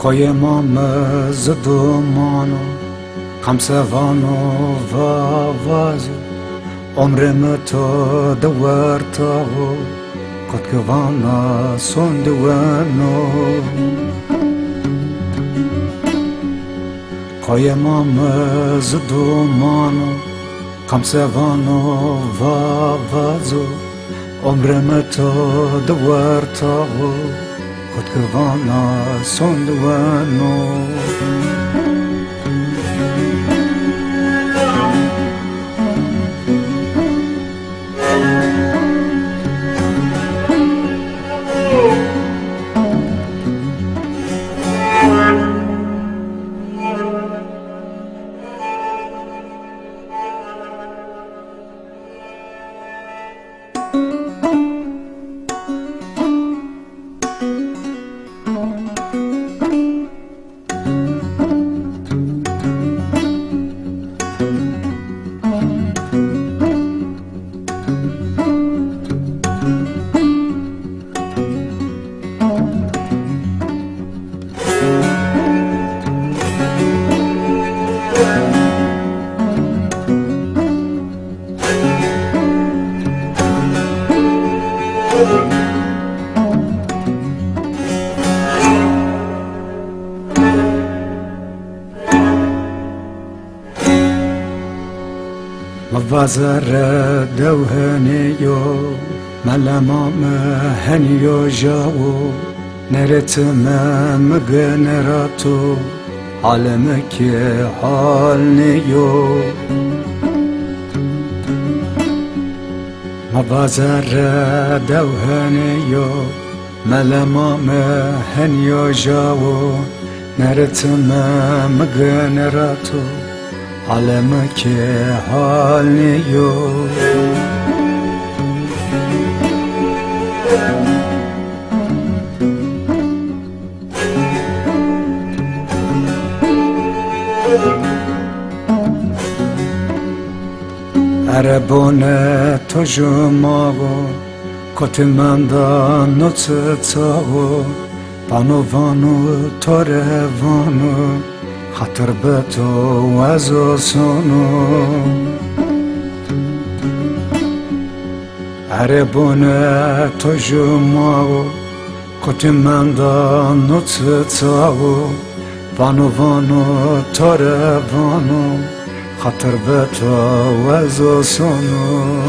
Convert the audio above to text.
قایمام زدومانو قمسوانو و وازو عمرم تو دور تاغو قدقوانا سندوانو قایمام زدومانو قمسوانو و وازو عمرم تو دور تاغو قدقوانا سندوانو مبازر دوهنيو ملامام هنيو جاو نرتما مغنراتو عالمك حال نيو مبازر دوهنيو ملامام هنيو جاو نرتما مغنراتو عالمك حال نيو عربون تجمعو کتمندا نوتساو پانوانو تاروانو خاطر به تو از آسانو عربون تجمعو کتمندا نوتساو پانوانو تاروانو خاطر به تو از آسانو